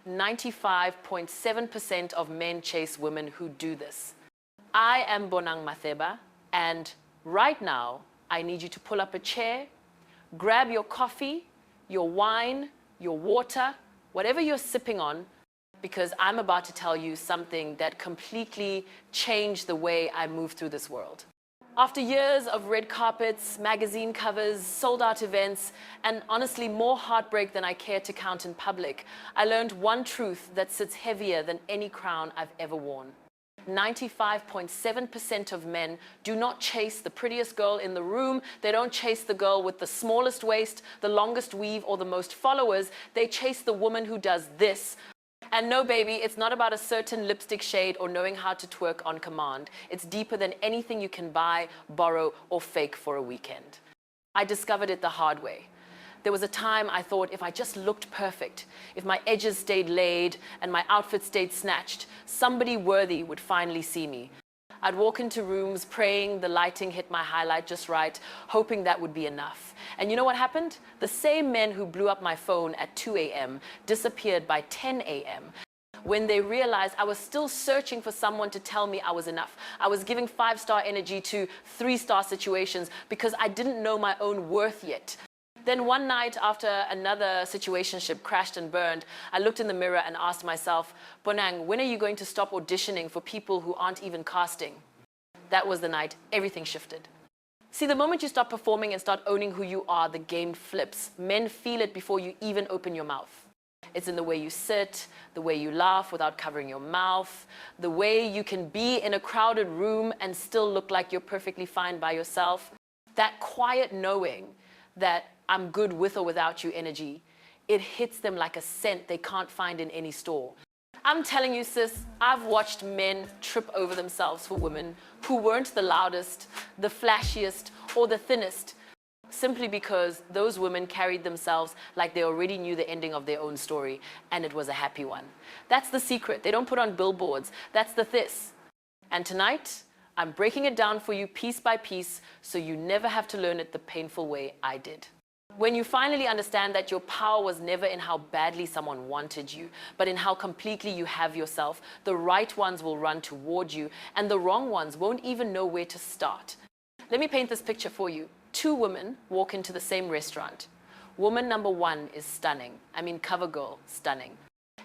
95.7% of men chase women who do this. I am Bonang Matheba, and right now, I need you to pull up a chair, grab your coffee, your wine, your water, whatever you're sipping on, because I'm about to tell you something that completely changed the way I move through this world. After years of red carpets, magazine covers, sold-out events, and honestly more heartbreak than I care to count in public, I learned one truth that sits heavier than any crown I've ever worn. 95.7% of men do not chase the prettiest girl in the room. They don't chase the girl with the smallest waist, the longest weave, or the most followers. They chase the woman who does this. And no, baby, it's not about a certain lipstick shade or knowing how to twerk on command. It's deeper than anything you can buy, borrow, or fake for a weekend. I discovered it the hard way. There was a time I thought if I just looked perfect, if my edges stayed laid and my outfit stayed snatched, somebody worthy would finally see me. I'd walk into rooms praying the lighting hit my highlight just right, hoping that would be enough. And you know what happened? The same men who blew up my phone at 2 a.m. disappeared by 10 a.m. when they realized I was still searching for someone to tell me I was enough. I was giving 5-star energy to 3-star situations because I didn't know my own worth yet. Then one night after another situationship crashed and burned, I looked in the mirror and asked myself, Bonang, when are you going to stop auditioning for people who aren't even casting? That was the night everything shifted. See, the moment you start performing and start owning who you are, the game flips. Men feel it before you even open your mouth. It's in the way you sit, the way you laugh without covering your mouth, the way you can be in a crowded room and still look like you're perfectly fine by yourself. That quiet knowing that I'm good with or without you energy, it hits them like a scent they can't find in any store. I'm telling you, sis, I've watched men trip over themselves for women who weren't the loudest, the flashiest, or the thinnest, simply because those women carried themselves like they already knew the ending of their own story, and it was a happy one. That's the secret. They don't put on billboards. That's the this. And tonight, I'm breaking it down for you piece by piece so you never have to learn it the painful way I did. When you finally understand that your power was never in how badly someone wanted you, but in how completely you have yourself, the right ones will run toward you, and the wrong ones won't even know where to start. Let me paint this picture for you. 2 women walk into the same restaurant. Woman number 1 is stunning. I mean, cover girl, stunning.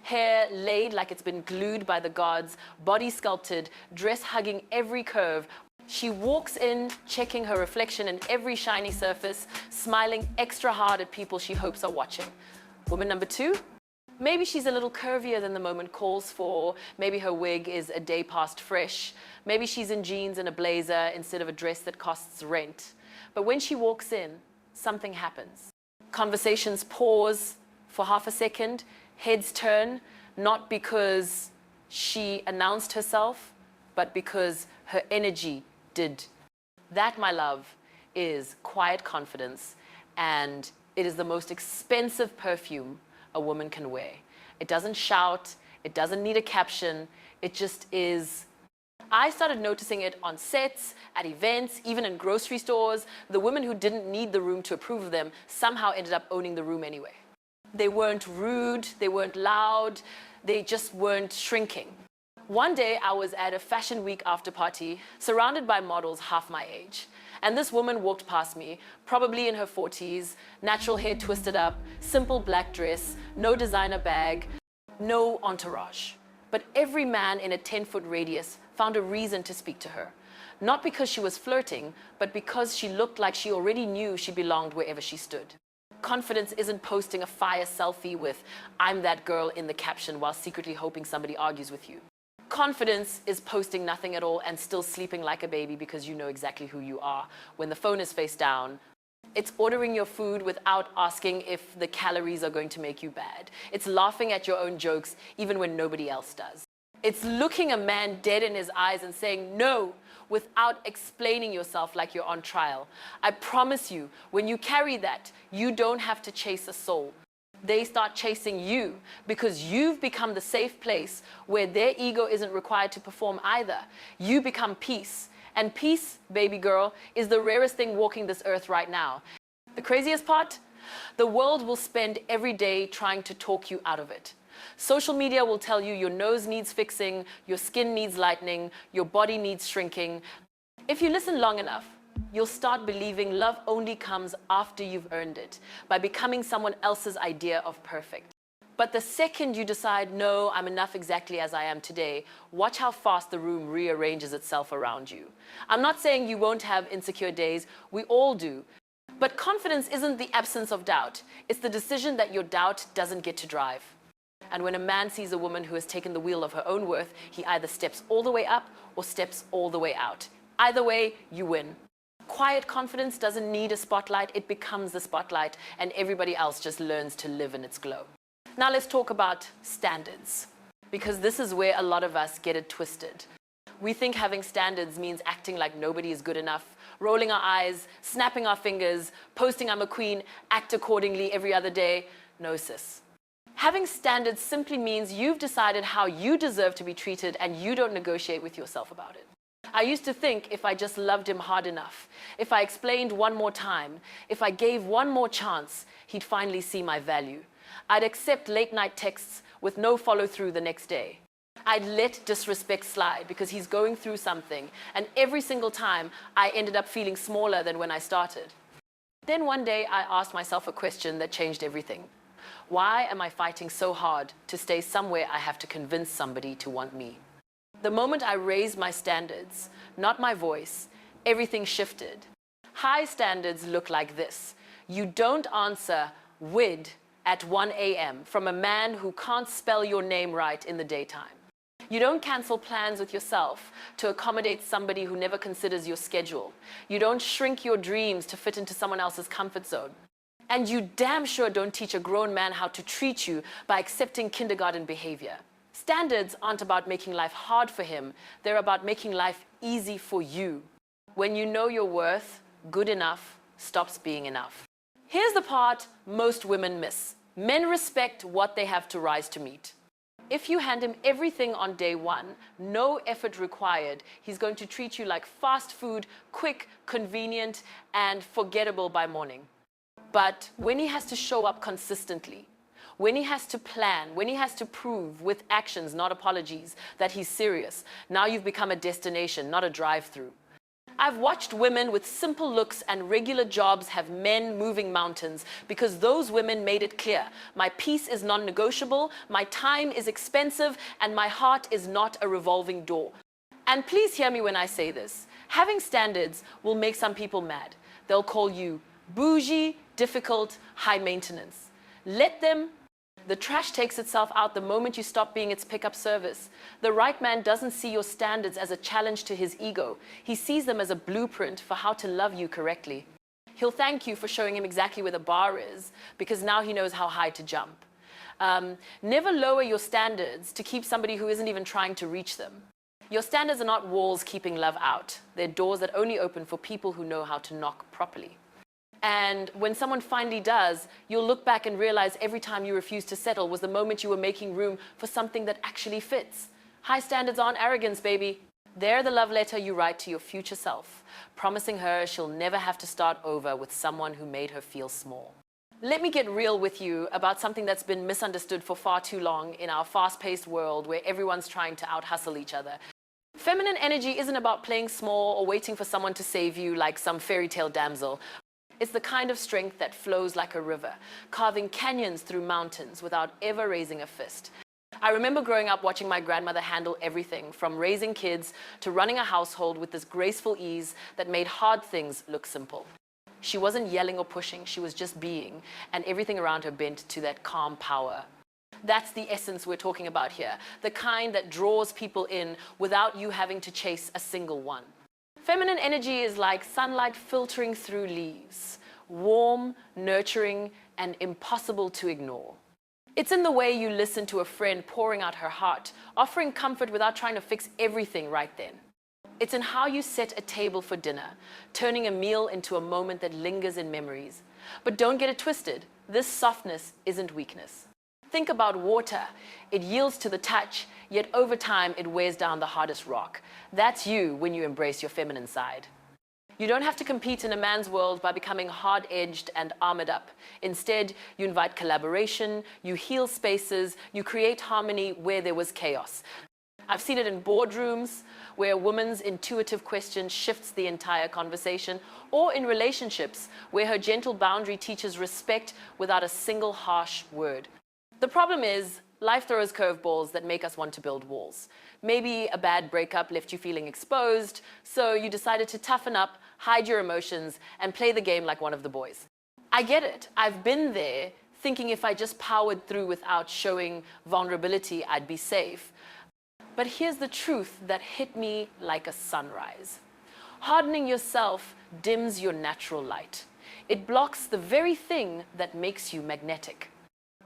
Hair laid like it's been glued by the gods, body sculpted, dress hugging every curve. She walks in, checking her reflection in every shiny surface, smiling extra hard at people she hopes are watching. Woman number 2, maybe she's a little curvier than the moment calls for. Maybe her wig is a day past fresh. Maybe she's in jeans and a blazer instead of a dress that costs rent. But when she walks in, something happens. Conversations pause for half a second, heads turn, not because she announced herself, but because her energy did. That, my love, is quiet confidence, and it is the most expensive perfume a woman can wear. It doesn't shout, it doesn't need a caption, it just is. I started noticing it on sets, at events, even in grocery stores. The women who didn't need the room to approve of them somehow ended up owning the room anyway. They weren't rude, they weren't loud, they just weren't shrinking. One day I was at a fashion week after party, surrounded by models half my age. And this woman walked past me, probably in her 40s, natural hair twisted up, simple black dress, no designer bag, no entourage. But every man in a 10-foot radius found a reason to speak to her. Not because she was flirting, but because she looked like she already knew she belonged wherever she stood. Confidence isn't posting a fire selfie with "I'm that girl" in the caption while secretly hoping somebody argues with you. Confidence is posting nothing at all and still sleeping like a baby because you know exactly who you are when the phone is face down. It's ordering your food without asking if the calories are going to make you bad. It's laughing at your own jokes even when nobody else does. It's looking a man dead in his eyes and saying no without explaining yourself like you're on trial. I promise you, when you carry that, you don't have to chase a soul. They start chasing you because you've become the safe place where their ego isn't required to perform either. You become peace. And peace, baby girl, is the rarest thing walking this earth right now. The craziest part? The world will spend every day trying to talk you out of it. Social media will tell you your nose needs fixing, your skin needs lightening, your body needs shrinking. If you listen long enough, you'll start believing love only comes after you've earned it, by becoming someone else's idea of perfect. But the second you decide, no, I'm enough exactly as I am today, watch how fast the room rearranges itself around you. I'm not saying you won't have insecure days, we all do. But confidence isn't the absence of doubt. It's the decision that your doubt doesn't get to drive. And when a man sees a woman who has taken the wheel of her own worth, he either steps all the way up or steps all the way out. Either way, you win. Quiet confidence doesn't need a spotlight, it becomes the spotlight, and everybody else just learns to live in its glow. Now let's talk about standards, because this is where a lot of us get it twisted. We think having standards means acting like nobody is good enough, rolling our eyes, snapping our fingers, posting I'm a queen, act accordingly every other day. No, sis. Having standards simply means you've decided how you deserve to be treated and you don't negotiate with yourself about it. I used to think if I just loved him hard enough, if I explained one more time, if I gave one more chance, he'd finally see my value. I'd accept late night texts with no follow through the next day. I'd let disrespect slide because he's going through something, and every single time I ended up feeling smaller than when I started. Then one day I asked myself a question that changed everything. Why am I fighting so hard to stay somewhere I have to convince somebody to want me? The moment I raised my standards, not my voice, everything shifted. High standards look like this. You don't answer "wid" at 1 a.m. from a man who can't spell your name right in the daytime. You don't cancel plans with yourself to accommodate somebody who never considers your schedule. You don't shrink your dreams to fit into someone else's comfort zone. And you damn sure don't teach a grown man how to treat you by accepting kindergarten behavior. Standards aren't about making life hard for him. They're about making life easy for you. When you know your worth, good enough stops being enough. Here's the part most women miss. Men respect what they have to rise to meet. If you hand him everything on day one, no effort required, he's going to treat you like fast food, quick, convenient, and forgettable by morning. But when he has to show up consistently, when he has to plan, when he has to prove with actions, not apologies, that he's serious, now you've become a destination, not a drive-through. I've watched women with simple looks and regular jobs have men moving mountains because those women made it clear. My peace is non-negotiable, my time is expensive, and my heart is not a revolving door. And please hear me when I say this. Having standards will make some people mad. They'll call you bougie, difficult, high maintenance. Let them. The trash takes itself out the moment you stop being its pickup service. The right man doesn't see your standards as a challenge to his ego. He sees them as a blueprint for how to love you correctly. He'll thank you for showing him exactly where the bar is, because now he knows how high to jump. Never lower your standards to keep somebody who isn't even trying to reach them. Your standards are not walls keeping love out. They're doors that only open for people who know how to knock properly. And when someone finally does, you'll look back and realize every time you refused to settle was the moment you were making room for something that actually fits. High standards aren't arrogance, baby. They're the love letter you write to your future self, promising her she'll never have to start over with someone who made her feel small. Let me get real with you about something that's been misunderstood for far too long in our fast-paced world where everyone's trying to out-hustle each other. Feminine energy isn't about playing small or waiting for someone to save you like some fairy tale damsel. It's the kind of strength that flows like a river, carving canyons through mountains without ever raising a fist. I remember growing up watching my grandmother handle everything from raising kids to running a household with this graceful ease that made hard things look simple. She wasn't yelling or pushing, she was just being, and everything around her bent to that calm power. That's the essence we're talking about here, the kind that draws people in without you having to chase a single one. Feminine energy is like sunlight filtering through leaves, warm, nurturing, and impossible to ignore. It's in the way you listen to a friend pouring out her heart, offering comfort without trying to fix everything right then. It's in how you set a table for dinner, turning a meal into a moment that lingers in memories. But don't get it twisted, this softness isn't weakness. Think about water. It yields to the touch, yet over time it wears down the hardest rock. That's you when you embrace your feminine side. You don't have to compete in a man's world by becoming hard-edged and armored up. Instead, you invite collaboration, you heal spaces, you create harmony where there was chaos. I've seen it in boardrooms where a woman's intuitive question shifts the entire conversation, or in relationships where her gentle boundary teaches respect without a single harsh word. The problem is, life throws curveballs that make us want to build walls. Maybe a bad breakup left you feeling exposed, so you decided to toughen up, hide your emotions, and play the game like one of the boys. I get it. I've been there, thinking if I just powered through without showing vulnerability, I'd be safe. But here's the truth that hit me like a sunrise. Hardening yourself dims your natural light. It blocks the very thing that makes you magnetic.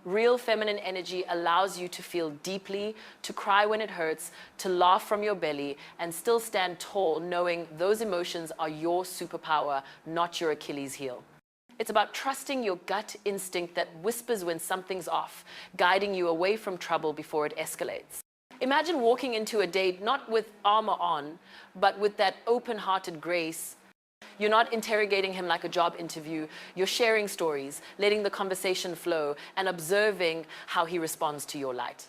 Real feminine energy allows you to feel deeply, to cry when it hurts, to laugh from your belly, and still stand tall knowing those emotions are your superpower, not your Achilles heel. It's about trusting your gut instinct that whispers when something's off, guiding you away from trouble before it escalates. Imagine walking into a date not with armor on, but with that open-hearted grace. You're not interrogating him like a job interview. You're sharing stories, letting the conversation flow, and observing how he responds to your light.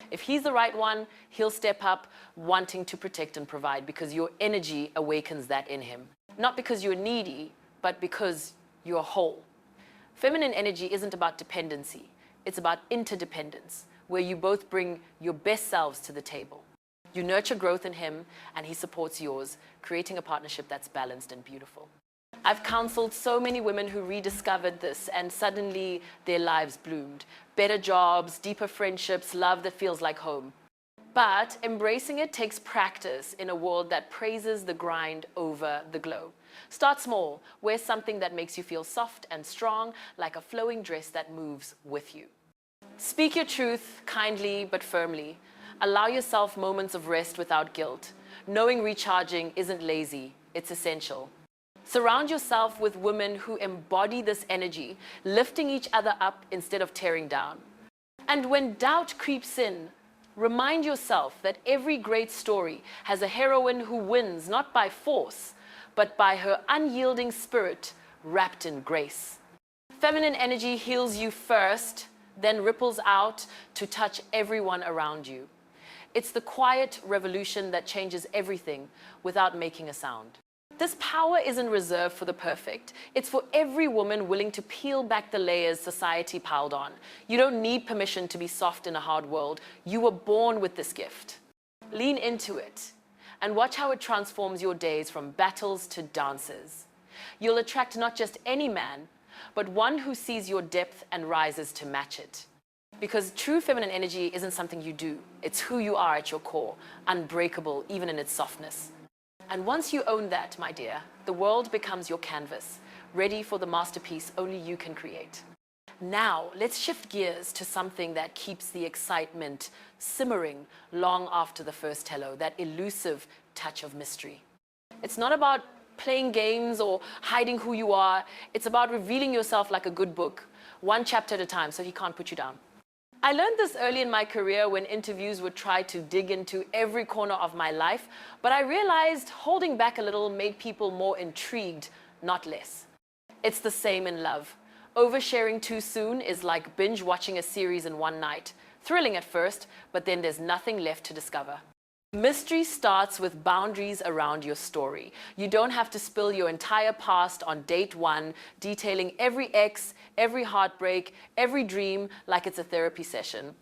If he's the right one, he'll step up, wanting to protect and provide, because your energy awakens that in him. Not because you're needy, but because you're whole. Feminine energy isn't about dependency. It's about interdependence, where you both bring your best selves to the table. You nurture growth in him, and he supports yours, creating a partnership that's balanced and beautiful. I've counseled so many women who rediscovered this, and suddenly their lives bloomed. Better jobs, deeper friendships, love that feels like home. But embracing it takes practice in a world that praises the grind over the glow. Start small. Wear something that makes you feel soft and strong, like a flowing dress that moves with you. Speak your truth kindly but firmly. Allow yourself moments of rest without guilt. Knowing recharging isn't lazy, it's essential. Surround yourself with women who embody this energy, lifting each other up instead of tearing down. And when doubt creeps in, remind yourself that every great story has a heroine who wins not by force, but by her unyielding spirit wrapped in grace. Feminine energy heals you first, then ripples out to touch everyone around you. It's the quiet revolution that changes everything without making a sound. This power isn't reserved for the perfect. It's for every woman willing to peel back the layers society piled on. You don't need permission to be soft in a hard world. You were born with this gift. Lean into it and watch how it transforms your days from battles to dances. You'll attract not just any man, but one who sees your depth and rises to match it. Because true feminine energy isn't something you do. It's who you are at your core, unbreakable even in its softness. And once you own that, my dear, the world becomes your canvas, ready for the masterpiece only you can create. Now, let's shift gears to something that keeps the excitement simmering long after the first hello, that elusive touch of mystery. It's not about playing games or hiding who you are. It's about revealing yourself like a good book, one chapter at a time, so he can't put you down. I learned this early in my career when interviews would try to dig into every corner of my life, but I realized holding back a little made people more intrigued, not less. It's the same in love. Oversharing too soon is like binge watching a series in one night. Thrilling at first, but then there's nothing left to discover. Mystery starts with boundaries around your story. You don't have to spill your entire past on date one, detailing every ex, every heartbreak, every dream like it's a therapy session.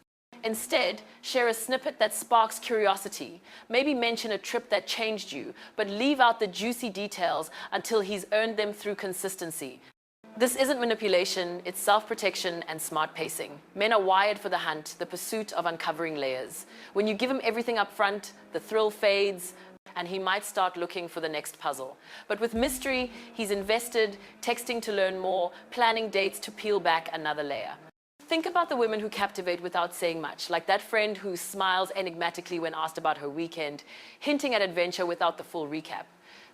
Instead, share a snippet that sparks curiosity. Maybe mention a trip that changed you, but leave out the juicy details until he's earned them through consistency. This isn't manipulation, it's self-protection and smart pacing. Men are wired for the hunt, the pursuit of uncovering layers. When you give him everything up front, the thrill fades, and he might start looking for the next puzzle. But with mystery, he's invested, texting to learn more, planning dates to peel back another layer. Think about the women who captivate without saying much, like that friend who smiles enigmatically when asked about her weekend, hinting at adventure without the full recap.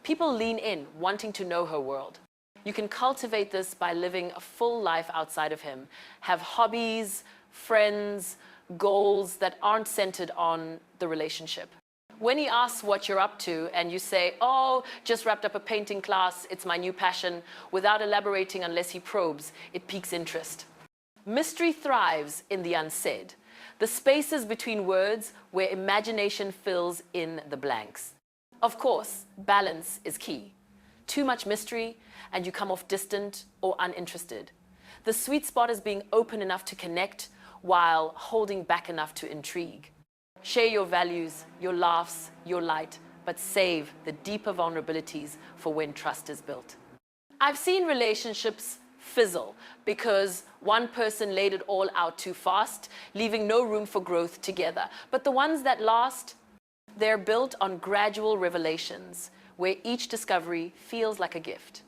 People lean in, wanting to know her world. You can cultivate this by living a full life outside of him. Have hobbies, friends, goals that aren't centered on the relationship. When he asks what you're up to and you say, oh, just wrapped up a painting class, it's my new passion, without elaborating unless he probes, it piques interest. Mystery thrives in the unsaid, the spaces between words where imagination fills in the blanks. Of course, balance is key. Too much mystery and you come off distant or uninterested. The sweet spot is being open enough to connect while holding back enough to intrigue. Share your values, your laughs, your light, but save the deeper vulnerabilities for when trust is built. I've seen relationships fizzle because one person laid it all out too fast, leaving no room for growth together. But the ones that last, they're built on gradual revelations, where each discovery feels like a gift.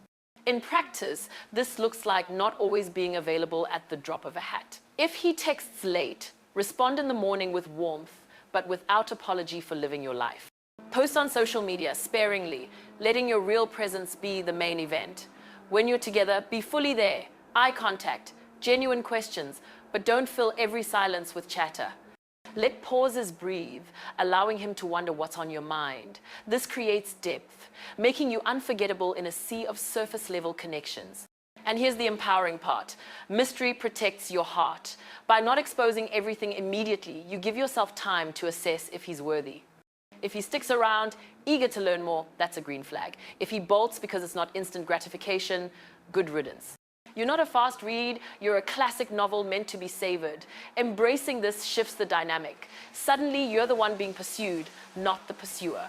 In practice, this looks like not always being available at the drop of a hat. If he texts late, respond in the morning with warmth, but without apology for living your life. Post on social media sparingly, letting your real presence be the main event. When you're together, be fully there, eye contact, genuine questions, but don't fill every silence with chatter. Let pauses breathe, allowing him to wonder what's on your mind. This creates depth, making you unforgettable in a sea of surface-level connections. And here's the empowering part. Mystery protects your heart. By not exposing everything immediately, you give yourself time to assess if he's worthy. If he sticks around, eager to learn more, that's a green flag. If he bolts because it's not instant gratification, good riddance. You're not a fast read, you're a classic novel meant to be savored. Embracing this shifts the dynamic. Suddenly, you're the one being pursued, not the pursuer.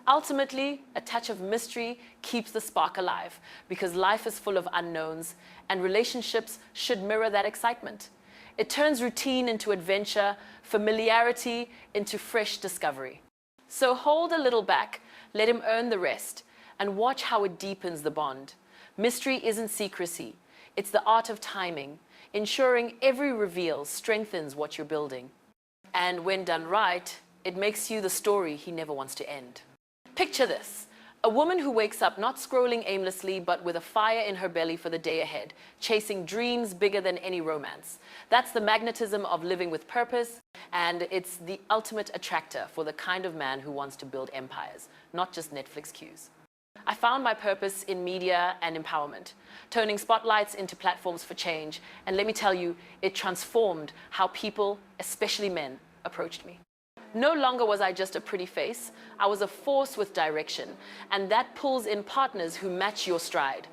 Ultimately, a touch of mystery keeps the spark alive because life is full of unknowns and relationships should mirror that excitement. It turns routine into adventure, familiarity into fresh discovery. So hold a little back, let him earn the rest, and watch how it deepens the bond. Mystery isn't secrecy. It's the art of timing, ensuring every reveal strengthens what you're building. And when done right, it makes you the story he never wants to end. Picture this. A woman who wakes up not scrolling aimlessly, but with a fire in her belly for the day ahead, chasing dreams bigger than any romance. That's the magnetism of living with purpose, and it's the ultimate attractor for the kind of man who wants to build empires, not just Netflix queues. I found my purpose in media and empowerment, turning spotlights into platforms for change, and let me tell you, it transformed how people, especially men, approached me. No longer was I just a pretty face, I was a force with direction, and that pulls in partners who match your stride.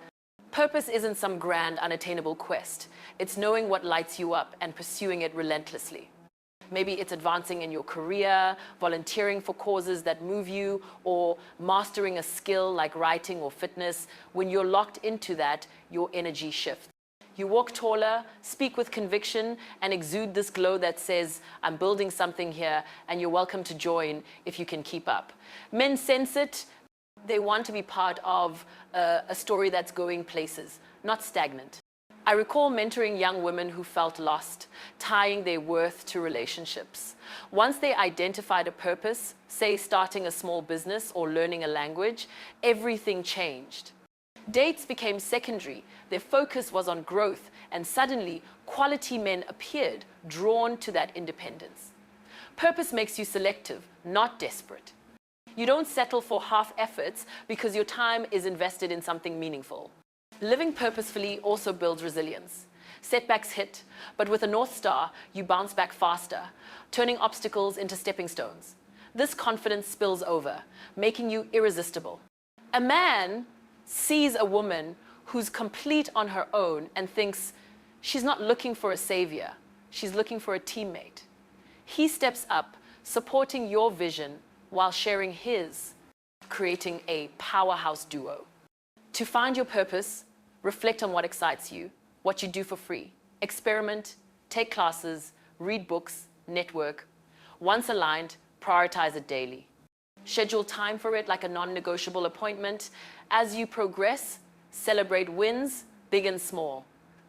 Purpose isn't some grand, unattainable quest. It's knowing what lights you up and pursuing it relentlessly. Maybe it's advancing in your career, volunteering for causes that move you, or mastering a skill like writing or fitness. When you're locked into that, your energy shifts. You walk taller, speak with conviction, and exude this glow that says, I'm building something here, and you're welcome to join if you can keep up. Men sense it. They want to be part of a story that's going places, not stagnant. I recall mentoring young women who felt lost, tying their worth to relationships. Once they identified a purpose, say starting a small business or learning a language, everything changed. Dates became secondary, their focus was on growth, and suddenly quality men appeared, drawn to that independence. Purpose makes you selective, not desperate. You don't settle for half efforts because your time is invested in something meaningful. Living purposefully also builds resilience. Setbacks hit, but with a North Star, you bounce back faster, turning obstacles into stepping stones. This confidence spills over, making you irresistible. A man sees a woman who's complete on her own and thinks she's not looking for a savior, she's looking for a teammate. He steps up, supporting your vision while sharing his, creating a powerhouse duo. To find your purpose, reflect on what excites you, what you do for free. Experiment, take classes, read books, network. Once aligned, prioritize it daily. Schedule time for it like a non-negotiable appointment. As you progress, celebrate wins, big and small,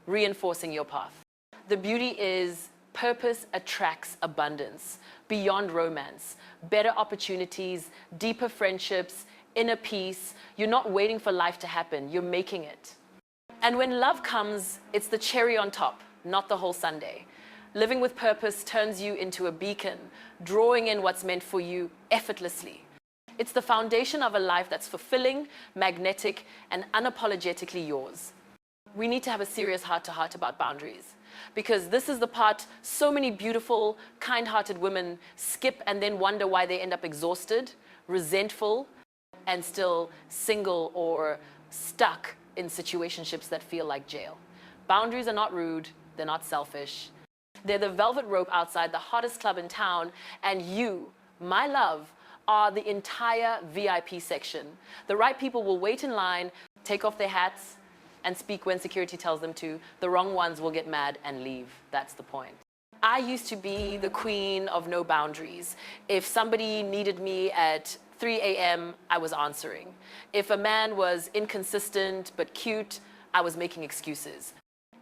reinforcing your path. The beauty is purpose attracts abundance, beyond romance, better opportunities, deeper friendships, inner peace. You're not waiting for life to happen, you're making it. And when love comes, it's the cherry on top, not the whole sundae. Living with purpose turns you into a beacon, drawing in what's meant for you effortlessly. It's the foundation of a life that's fulfilling, magnetic, and unapologetically yours. We need to have a serious heart-to-heart about boundaries, because this is the part so many beautiful, kind-hearted women skip and then wonder why they end up exhausted, resentful, and still single or stuck in situationships that feel like jail. Boundaries are not rude, they're not selfish. They're the velvet rope outside the hottest club in town, and you, my love, are the entire VIP section. The right people will wait in line, take off their hats, and speak when security tells them to. The wrong ones will get mad and leave. That's the point. I used to be the queen of no boundaries. If somebody needed me at 3 a.m., I was answering. If a man was inconsistent but cute, I was making excuses.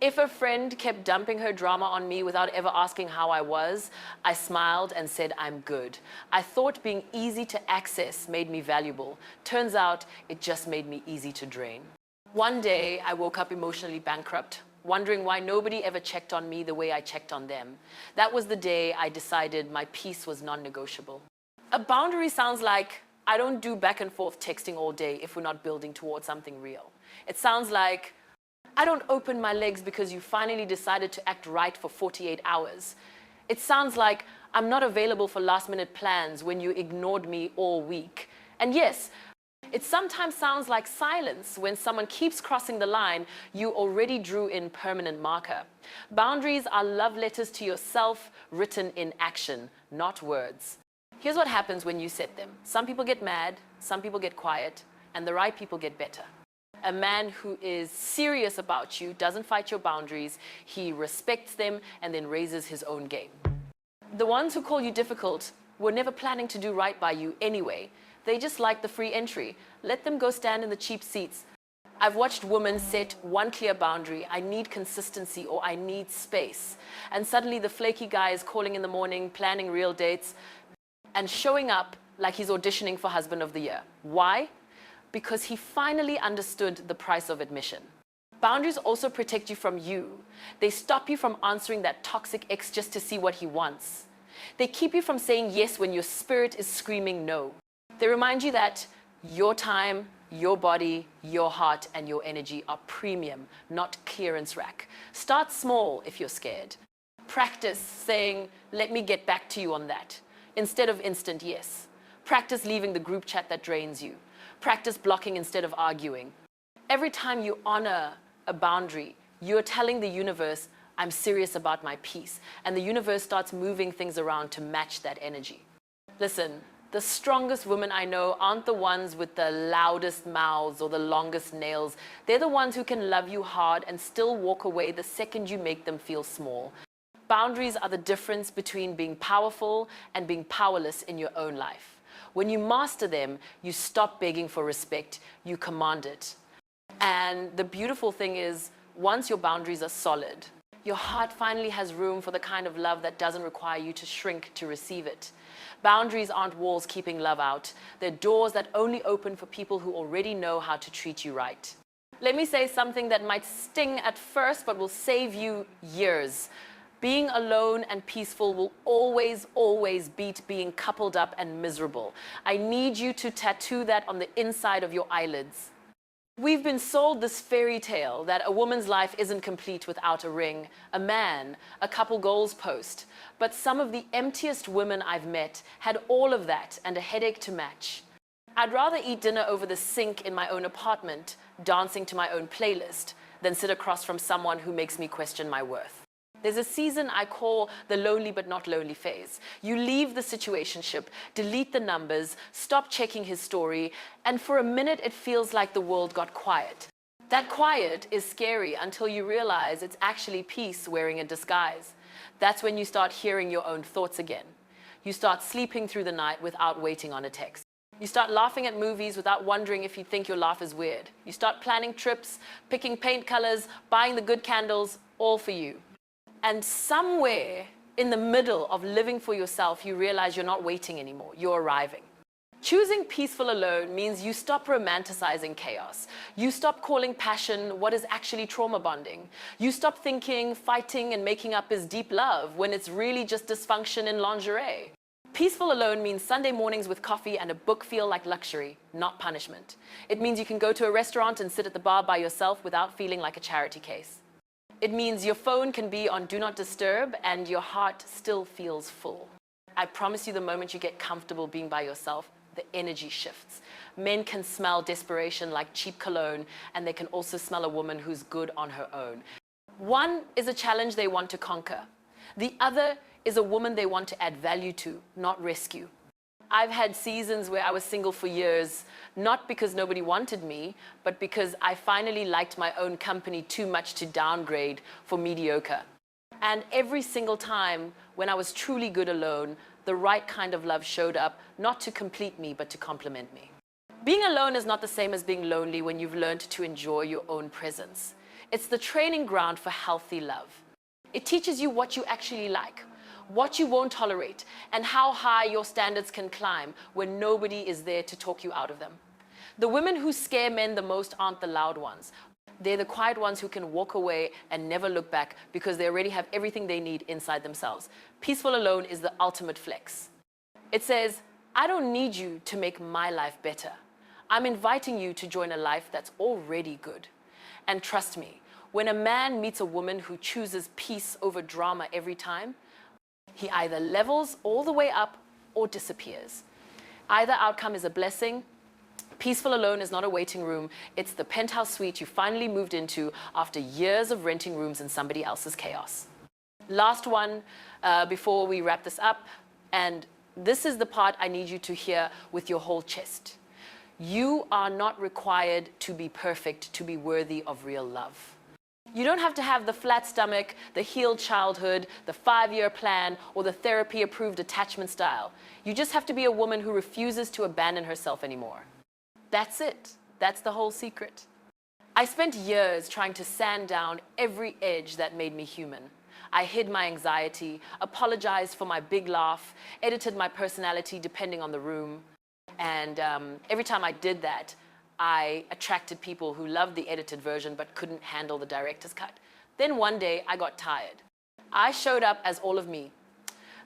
If a friend kept dumping her drama on me without ever asking how I was, I smiled and said, I'm good. I thought being easy to access made me valuable. Turns out, it just made me easy to drain. One day, I woke up emotionally bankrupt, wondering why nobody ever checked on me the way I checked on them. That was the day I decided my peace was non-negotiable. A boundary sounds like, I don't do back and forth texting all day if we're not building towards something real. It sounds like, I don't open my legs because you finally decided to act right for 48 hours. It sounds like I'm not available for last-minute plans when you ignored me all week. And yes, it sometimes sounds like silence when someone keeps crossing the line you already drew in permanent marker. Boundaries are love letters to yourself written in action, not words. Here's what happens when you set them. Some people get mad, some people get quiet, and the right people get better. A man who is serious about you doesn't fight your boundaries, he respects them and then raises his own game. The ones who call you difficult were never planning to do right by you anyway. They just like the free entry. Let them go stand in the cheap seats. I've watched women set one clear boundary, I need consistency or I need space. And suddenly the flaky guy is calling in the morning, planning real dates, and showing up like he's auditioning for Husband of the Year. Why? Because he finally understood the price of admission. Boundaries also protect you from you. They stop you from answering that toxic ex just to see what he wants. They keep you from saying yes when your spirit is screaming no. They remind you that your time, your body, your heart, and your energy are premium, not clearance rack. Start small if you're scared. Practice saying, let me get back to you on that, instead of instant yes. Practice leaving the group chat that drains you. Practice blocking instead of arguing. Every time you honor a boundary, you're telling the universe, I'm serious about my peace. And the universe starts moving things around to match that energy. Listen, the strongest women I know aren't the ones with the loudest mouths or the longest nails. They're the ones who can love you hard and still walk away the second you make them feel small. Boundaries are the difference between being powerful and being powerless in your own life. When you master them, you stop begging for respect, you command it. And the beautiful thing is, once your boundaries are solid, your heart finally has room for the kind of love that doesn't require you to shrink to receive it. Boundaries aren't walls keeping love out. They're doors that only open for people who already know how to treat you right. Let me say something that might sting at first, but will save you years. Being alone and peaceful will always, always beat being coupled up and miserable. I need you to tattoo that on the inside of your eyelids. We've been sold this fairy tale that a woman's life isn't complete without a ring, a man, a couple goals post. But some of the emptiest women I've met had all of that and a headache to match. I'd rather eat dinner over the sink in my own apartment, dancing to my own playlist, than sit across from someone who makes me question my worth. There's a season I call the lonely but not lonely phase. You leave the situationship, delete the numbers, stop checking his story, and for a minute it feels like the world got quiet. That quiet is scary until you realize it's actually peace wearing a disguise. That's when you start hearing your own thoughts again. You start sleeping through the night without waiting on a text. You start laughing at movies without wondering if you think your laugh is weird. You start planning trips, picking paint colors, buying the good candles, all for you. And somewhere in the middle of living for yourself, you realize you're not waiting anymore, you're arriving. Choosing peaceful alone means you stop romanticizing chaos. You stop calling passion what is actually trauma bonding. You stop thinking fighting and making up is deep love when it's really just dysfunction in lingerie. Peaceful alone means Sunday mornings with coffee and a book feel like luxury, not punishment. It means you can go to a restaurant and sit at the bar by yourself without feeling like a charity case. It means your phone can be on Do Not Disturb and your heart still feels full. I promise you, the moment you get comfortable being by yourself, the energy shifts. Men can smell desperation like cheap cologne, and they can also smell a woman who's good on her own. One is a challenge they want to conquer. The other is a woman they want to add value to, not rescue. I've had seasons where I was single for years, not because nobody wanted me, but because I finally liked my own company too much to downgrade for mediocre. And every single time when I was truly good alone, the right kind of love showed up, not to complete me, but to complement me. Being alone is not the same as being lonely when you've learned to enjoy your own presence. It's the training ground for healthy love. It teaches you what you actually like, what you won't tolerate, and how high your standards can climb when nobody is there to talk you out of them. The women who scare men the most aren't the loud ones. They're the quiet ones who can walk away and never look back because they already have everything they need inside themselves. Peaceful alone is the ultimate flex. It says, I don't need you to make my life better. I'm inviting you to join a life that's already good. And trust me, when a man meets a woman who chooses peace over drama every time, he either levels all the way up or disappears. Either outcome is a blessing. Peaceful alone is not a waiting room. It's the penthouse suite you finally moved into after years of renting rooms in somebody else's chaos. Last one before we wrap this up, and this is the part I need you to hear with your whole chest. You are not required to be perfect to be worthy of real love. You don't have to have the flat stomach, the healed childhood, the 5-year plan, or the therapy-approved attachment style. You just have to be a woman who refuses to abandon herself anymore. That's it. That's the whole secret. I spent years trying to sand down every edge that made me human. I hid my anxiety, apologized for my big laugh, edited my personality depending on the room. And every time I did that, I attracted people who loved the edited version but couldn't handle the director's cut. Then one day, I got tired. I showed up as all of me.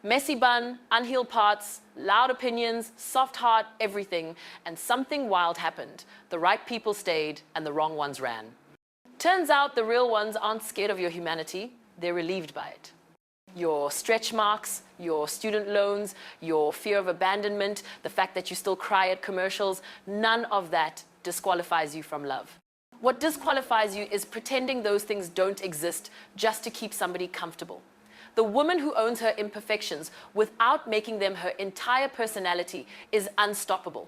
Messy bun, unhealed parts, loud opinions, soft heart, everything, and something wild happened. The right people stayed and the wrong ones ran. Turns out the real ones aren't scared of your humanity, they're relieved by it. Your stretch marks, your student loans, your fear of abandonment, the fact that you still cry at commercials, none of that disqualifies you from love. What disqualifies you is pretending those things don't exist just to keep somebody comfortable. The woman who owns her imperfections without making them her entire personality is unstoppable.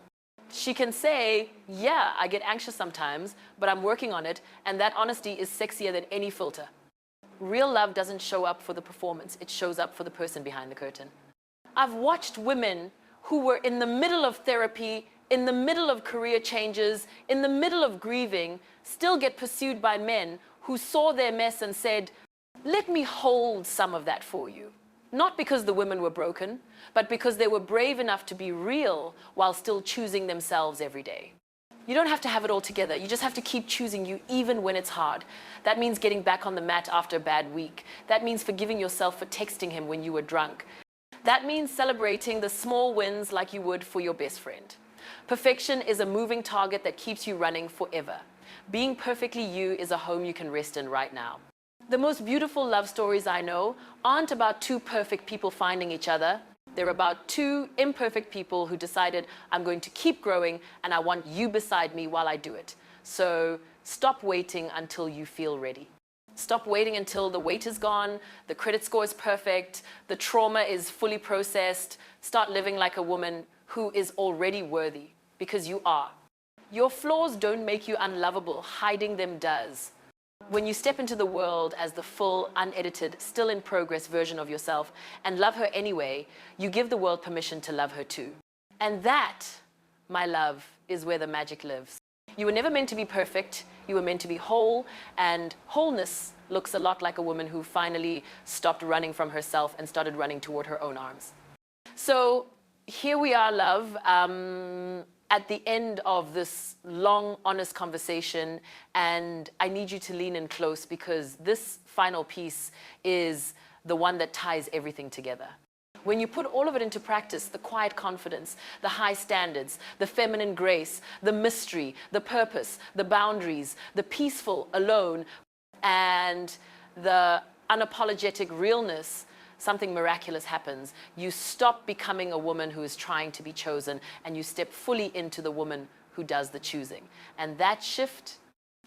She can say, yeah, I get anxious sometimes, but I'm working on it, and that honesty is sexier than any filter. Real love doesn't show up for the performance, it shows up for the person behind the curtain. I've watched women who were in the middle of therapy, in the middle of career changes, in the middle of grieving, still get pursued by men who saw their mess and said, let me hold some of that for you. Not because the women were broken, but because they were brave enough to be real while still choosing themselves every day. You don't have to have it all together. You just have to keep choosing you even when it's hard. That means getting back on the mat after a bad week. That means forgiving yourself for texting him when you were drunk. That means celebrating the small wins like you would for your best friend. Perfection is a moving target that keeps you running forever. Being perfectly you is a home you can rest in right now. The most beautiful love stories I know aren't about two perfect people finding each other. They're about two imperfect people who decided, I'm going to keep growing and I want you beside me while I do it. So stop waiting until you feel ready. Stop waiting until the weight is gone, the credit score is perfect, the trauma is fully processed. Start living like a woman who is already worthy, because you are. Your flaws don't make you unlovable, hiding them does. When you step into the world as the full, unedited, still in progress version of yourself and love her anyway, you give the world permission to love her too. And that, my love, is where the magic lives. You were never meant to be perfect, you were meant to be whole, and wholeness looks a lot like a woman who finally stopped running from herself and started running toward her own arms. So here we are, love, at the end of this long, honest conversation, and I need you to lean in close because this final piece is the one that ties everything together. When you put all of it into practice, the quiet confidence, the high standards, the feminine grace, the mystery, the purpose, the boundaries, the peaceful alone, and the unapologetic realness, something miraculous happens. You stop becoming a woman who is trying to be chosen, and you step fully into the woman who does the choosing. And that shift,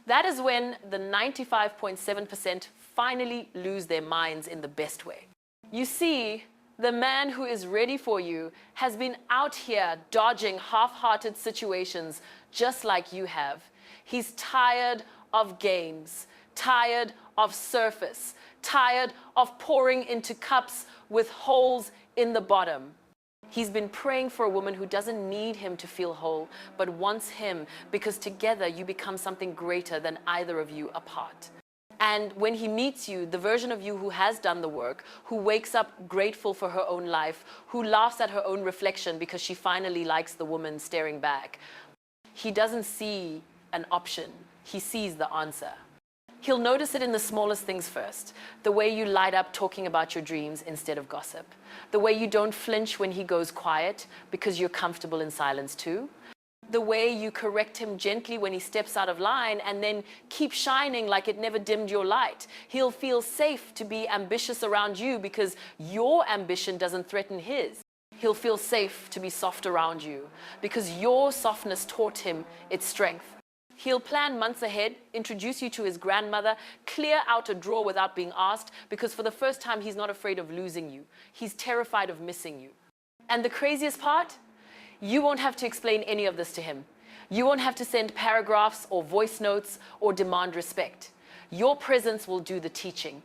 that is when the 95.7% finally lose their minds in the best way. You see, the man who is ready for you has been out here dodging half-hearted situations just like you have. He's tired of games, tired of surface, tired of pouring into cups with holes in the bottom. He's been praying for a woman who doesn't need him to feel whole, but wants him because together you become something greater than either of you apart. And when he meets you, the version of you who has done the work, who wakes up grateful for her own life, who laughs at her own reflection because she finally likes the woman staring back, he doesn't see an option, he sees the answer. He'll notice it in the smallest things first. The way you light up talking about your dreams instead of gossip. The way you don't flinch when he goes quiet because you're comfortable in silence too. The way you correct him gently when he steps out of line and then keep shining like it never dimmed your light. He'll feel safe to be ambitious around you because your ambition doesn't threaten his. He'll feel safe to be soft around you because your softness taught him its strength. He'll plan months ahead, introduce you to his grandmother, clear out a drawer without being asked because for the first time he's not afraid of losing you. He's terrified of missing you. And the craziest part? You won't have to explain any of this to him. You won't have to send paragraphs or voice notes or demand respect. Your presence will do the teaching.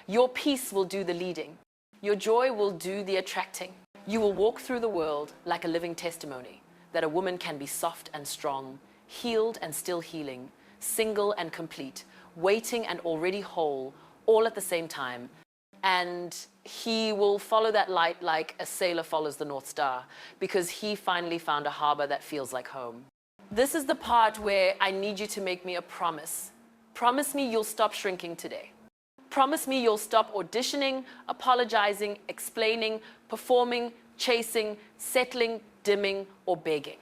Your peace will do the leading. Your joy will do the attracting. You will walk through the world like a living testimony that a woman can be soft and strong, healed and still healing, single and complete, waiting and already whole, all at the same time. And he will follow that light like a sailor follows the North Star because he finally found a harbor that feels like home. This is the part where I need you to make me a promise. Promise me you'll stop shrinking today. Promise me you'll stop auditioning, apologizing, explaining, performing, chasing, settling, dimming, or begging.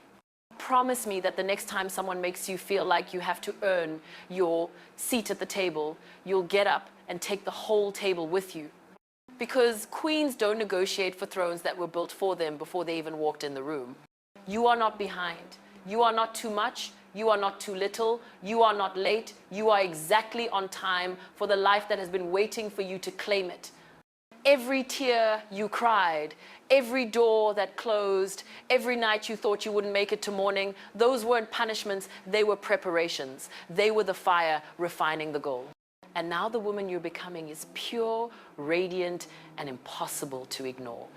Promise me that the next time someone makes you feel like you have to earn your seat at the table, you'll get up and take the whole table with you. Because queens don't negotiate for thrones that were built for them before they even walked in the room. You are not behind. You are not too much. You are not too little. You are not late. You are exactly on time for the life that has been waiting for you to claim it. Every tear you cried, every door that closed, every night you thought you wouldn't make it to morning, those weren't punishments, they were preparations. They were the fire refining the gold. And now the woman you're becoming is pure, radiant, and impossible to ignore.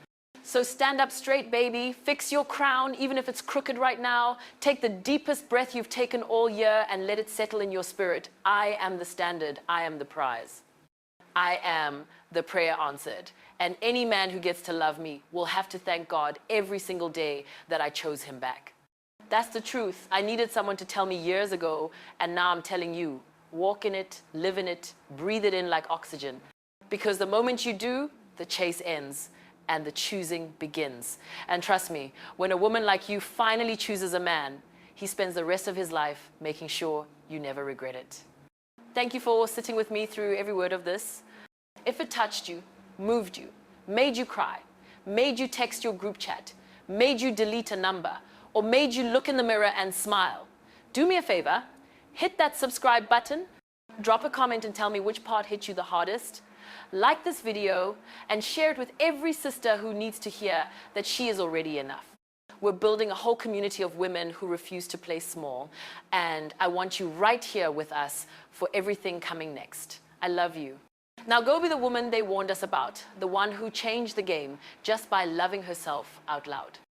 So stand up straight, baby. Fix your crown, even if it's crooked right now. Take the deepest breath you've taken all year and let it settle in your spirit. I am the standard. I am the prize. I am the prayer answered. And any man who gets to love me will have to thank God every single day that I chose him back. That's the truth. I needed someone to tell me years ago, and now I'm telling you. Walk in it, live in it, breathe it in like oxygen. Because the moment you do, the chase ends and the choosing begins. And trust me, when a woman like you finally chooses a man, he spends the rest of his life making sure you never regret it. Thank you for sitting with me through every word of this. If it touched you, moved you, made you cry, made you text your group chat, made you delete a number, or made you look in the mirror and smile, do me a favor, hit that subscribe button, drop a comment and tell me which part hit you the hardest, like this video, and share it with every sister who needs to hear that she is already enough. We're building a whole community of women who refuse to play small, and I want you right here with us for everything coming next. I love you. Now go be the woman they warned us about, the one who changed the game just by loving herself out loud.